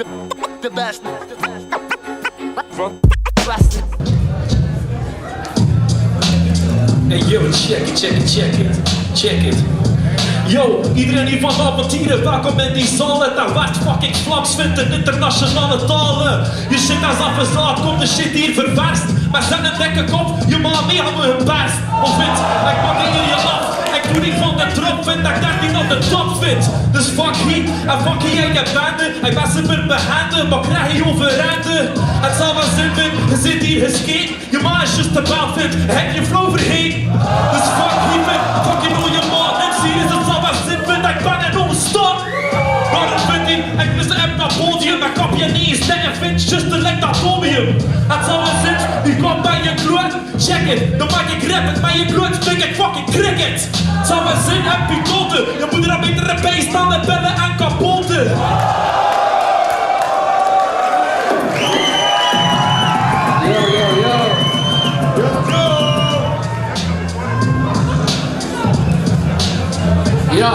the best. Hey yo, check it. Yo, iedereen hier van avonturen, welkom in die zalen. Dat werd fucking Vlaams vindt in internationale talen. Je shit als afgezaad, komt de shit hier ververst. Maar zet een dikke kop, je mag mee aan me perst. Of wit, ik pak hier je af. Ik doe niet van de drop, vind dat ik daar niet op de top vind. Dus fuck hier, en fuck hier en je bende. Ik ben super behanden, maar krijg je overrenden. Het zal wel zin vinden, je zit hier gesketen. Je ma is just te bel vindt, heb je flow vergeten. Dus fuck hier, fuck je hoe je ma niks hier is. Het zal wel zin vinden, ik ben er non-stop. Waarom vindt hij, ik wist hem naar podium. Ik kap je niet eens, en vind just te lek dat podium. Het zal wel zin, die komt bij je kloot. Check it, dan maak ik rap het, bij je kloot vind ik fucking cricket. Het zal wel zin, en piloten. Je moet er een betere bij staan met bellen en kapoten. Ja,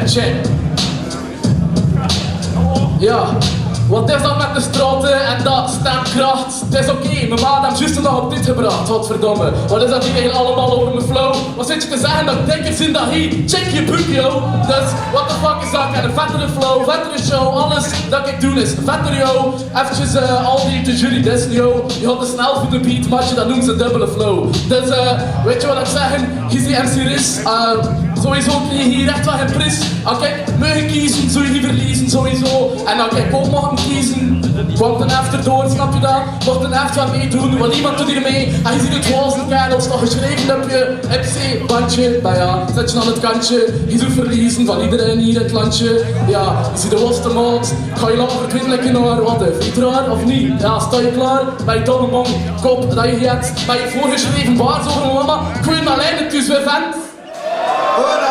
check. Ja, wat is dat met de straten en dat stemkracht? Het is oké, mijn maat heeft juist nog op dit gebracht, godverdomme. Wat is dat hier eigenlijk allemaal over mijn flow? Wat zit je te zeggen dat denkers in dat hier? Check je boek, yo. Dus, what the fuck is dat? Ik heb een vettere flow, vettere show, alles dat ik doe is vetter, yo. Eventjes al die de jury dis, yo. Je had te snel voor de beat, matje, dat noemt ze dubbele flow. Dus, weet je wat ik zeg? Hier is die MC Riz. Sowieso krijg je hier echt wel geen prijs. Als ik mag kiezen, zul je niet verliezen, sowieso. En als ik ook mag kiezen, wordt een after door, snap je dat? Wordt een after wat meedoen, want iemand doet hier mee. En je ziet het wazen kerels, nog geschreven op je MC bandje. Maar ja, zet je aan het kantje, je zult verliezen van iedereen hier in het landje. Ja, je ziet de worste maat, ga je langer verdwindelijke naar wat? Vind je het raar of niet? Ja, sta je klaar? Bij je domme man, kop dat je hebt. Bij je voorgeschreven baard over mijn mama, ik wil alleen het dus weer vent. Hola.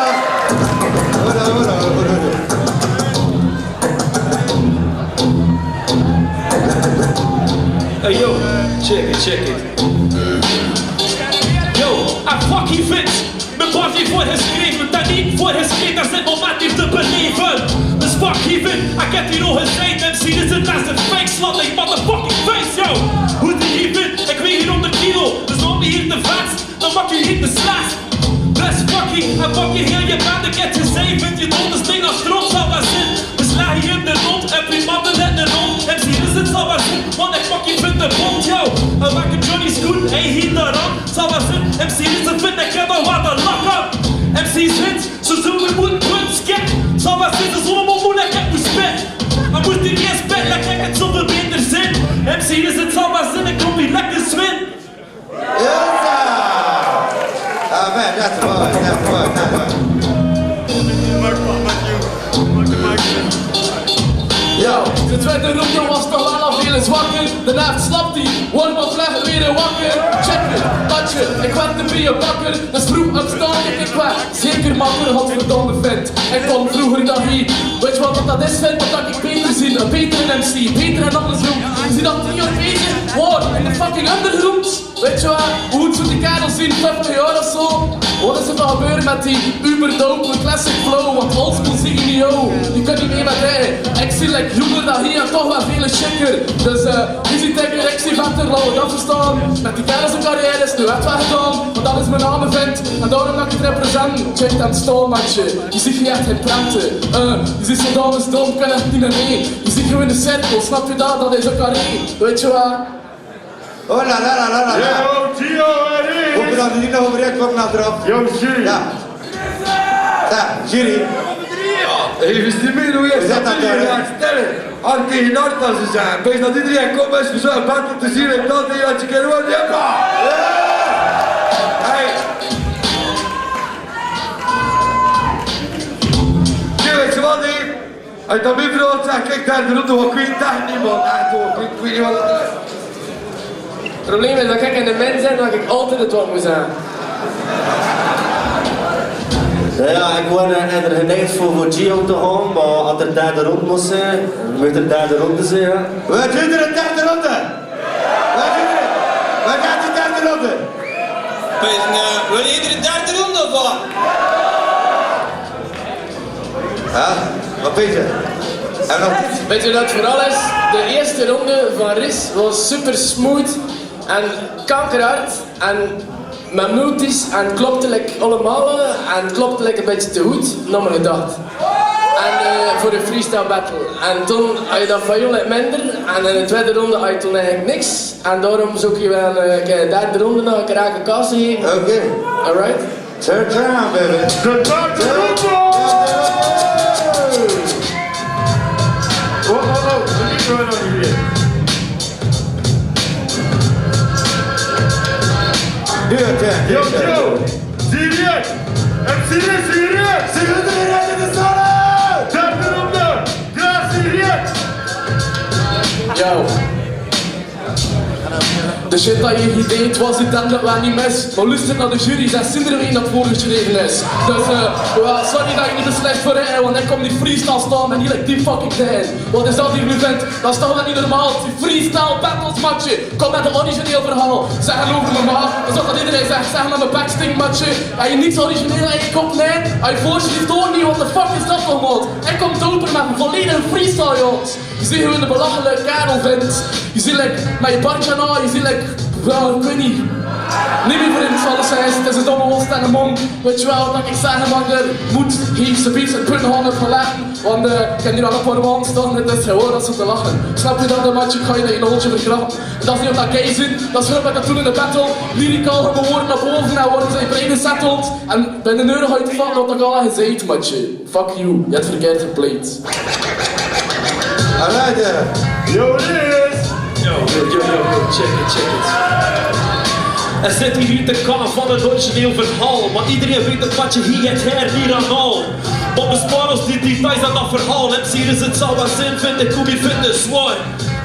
Hey yo, check it. Yo, en fuck die vent. Mijn bord heeft voor geschreven, dat niet voor geschreven, dat is het moment niet te beleven. Dus fuck die vent, ik heb hier nog gezegd, MC is het beste fake slat, ik motherfucking face, yo. Hoe die hier vindt, ik weeg hier 100 kilo, dus nog niet hier te vet, dan maak je hier te slecht. Bless fucking, en fuck je heel je band, ik heb gezegd, vind je dood, dus ding als grond zal wel zin. Dus leg je in de rond, en prima let er rond, MC is het zal wel zin, want ik fucking vind de bond, yo. En maak hem Johnny's goed, hij hier de rand, zal wel zin, MC is het vind, ik heb al wat een lak op. MC's wint, zo zullen we moeten skip. Zal wel zin, dus allemaal moeilijk, ik moet spit. Maar moet hij niet eens spit, dan krijg ik het zoveel beter zin. MC is het zal wel zin, ik kom niet lekker zwin. Ah man, that's fun. Yo, de tweede ronde was toch wel al veel zwakker. Daarna slapt hij, wordt wat vlecht weer wakker. Check it, patje, ik werd een beetje bakker. Dus vroeg opstaan, ik werd zeker makker, godverdomme vent. Ik kwam vroeger dan hier. Weet je wat dat is, vent? Dat ik beter zie, een betere MC, beter en andersom. Je ziet dat 3 jaar bezig, wow, in de fucking underground. Weet je wat, hoe het zo die kerels zien, 50 jaar of zo. Wat is er dan gebeuren met die uberdope classic flow? Want oldschool zie je niet, yo. Je kunt niet mee met hij. Ik zie like jonger dan hier en toch wel veel chicker. Dus je ziet ik zie vetter, laten we dat verstaan. Met die kerels een carrière is nu echt wel gedaan. Want dat is mijn naam vent. En daarom dat ik het represent. Check dat staan, matje. Je ziet hier echt geen prenten. Je ziet zo dames dom, kan echt niet meer mee. Je ziet gewoon in de cirkel, snap je dat? Dat is een carré. Weet je wat? Oh la. Yo, Gio, er Hoe bedankt jullie nog overrecht, kom nou erop. Yo, jury. Ja. Ja, jury. Even is die meer hoe je Zet dat daar, hè. gaat stellen. Hard tegen hard als ze zijn. Wees dat iedereen komt eens voor zo'n band om te zien en dat je had je kunnen worden. Ja, hey. Kijk, weet je wat, hè? Als je dan meer verhaalt zegt, kijk daar de ronde, wat kun je daar niet, man. Ik weet niet wat het is. Het probleem is dat ik in de mens ben, dat ik altijd het wat moet zijn. Ja, ik word er geneigd voor Gio te gaan, maar als er derde ronde moest zijn, moet er derde ronde zijn. Wat doet er een derde ronde? Wat gaat de derde ronde? Wil je er een derde ronde of wat? Ja, wat vind je? En nog dit. Weet je wat het vooral is? De eerste ronde van Riz was super smooth en kankerhard en mammoetisch en het klopte allemaal en het klopte een beetje te goed, naar mijn gedacht. En voor een freestyle battle. En toen had je dat van jullie minder en in de tweede ronde had je toen eigenlijk niks. En daarom zoek je wel een derde ronde nog een keer aan kaas geven. Oké. Alright? Turn it around, baby. De derde ronde! Oh, dat lieten we nog niet weer. Yo, Sirius! MC Sirius! Ze gaan erin in de zon! Derde ronde! Klaar, Sirius! Yo. De shit dat je gedeed was uiteindelijk wel niet mis. Maar luister naar de jury, zij zien er een dat voorgeschreven is. Dus sorry dat je niet beslist voor rijden, want ik kom die freestyle staan en niet like die fucking tijd. Wat is dat hier nu vindt? Dat is toch wel niet normaal. Die freestyle battles matje. Kom met een origineel verhaal. Zeggen over mijn maag. Dat is wat iedereen zegt. Zeggen met mijn backsting matje. En je niets origineel in je kop neemt. En je voorschrift hoort niet, wat de fuck is dat nog man? Ik kom doper met een volledige freestyle jongens. Je ziet hoe je een belachelijke kerel vindt. Je ziet met je bandje aan, je ziet wel, ik weet niet. Niet meer voor in het vallen zijn, het is een domme wolst en een mond. Weet je wel, dat ik zeg, man, er moet hier zoiets een punt gaan verlaten. Want ik heb hier al een paar maanden staan, het is gewoon dat ze te lachen. Snap je dat, matje, ga je in een holtje verkrachten. En dat is niet omdat gay zijn, dat is gewoon met dat toen in de battle. Lyrical, we worden naar boven en worden ze breed gesetteld. En bij de neuren ga je te vallen op dat ik al aan gezegd, matje. Fuck you, je hebt verkeerd geplayed. Alright, Yo, Riz! Yo, check it. Er zit hier niet de kan van het origineel verhaal, maar iedereen weet het wat je hier het hier aan al. Maar bespaar ons die details aan dat verhaal. MC is het zou wel zin vinden, ik kom hier vinden zwaar.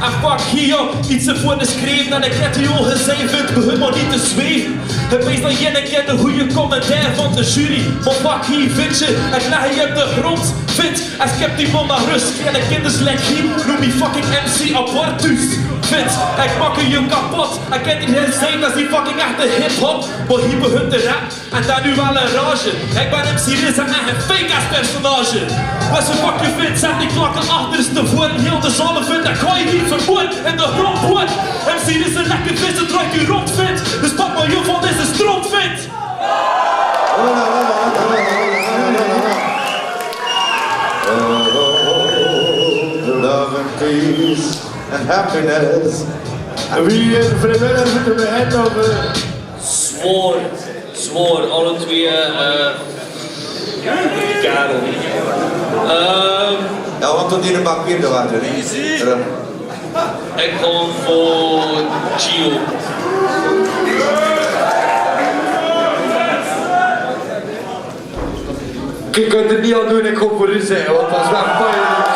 En fuck hier, iets ervoor geschreven en ik heb die al gezegd, vind begin maar niet te zweven. Het wees dat jij kent een goede commentaar van de jury. Maar fuck hier, vind je, ik leg je op de grond, vind. En skip die man naar rust, kleine kinders lek hier, noem die fucking MC abortus. Vind, ik maak je kapot, ik ken die heel zijn, dat is die fucking echte hip-hop. Maar hier begint de rap, en daar nu wel een rage. Ik ben MC Riz en echt een fake ass personage. Als je fuck je vindt, zet die klakken achterstevoren. Heel de zalen vindt, dan ga je niet vermoord in de grond wordt. MC Riz een lekker vis, het draait je rond vindt. Dus pak maar je van deze stront vindt. Love and peace and happiness. Wie is de vrijwilliger moeten we het over? Zwoor, alle twee Karel. Ja, want tot hier een papier te water. Ik kom voor Gio. Ik kan het niet aan doen, ik kom voor u zeggen, want dat is wel pijnlijk.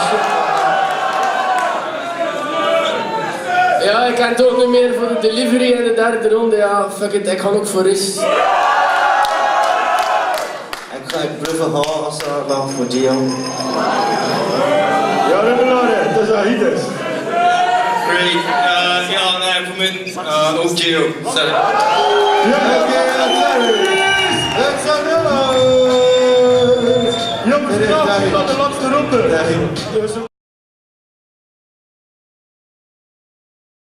Ja, ik kan het ook niet meer voor de delivery in de derde ronde. Ja, fuck it, ik ga ook voor Riz. Ik ga bluffen gaan als dan voor Gio. Ja, dat is belangrijk, dat is Ahides. Great. Ja, nee, voor mij ook Gio. Sorry. Ja, jongens, vanavond aan de laatste ronde.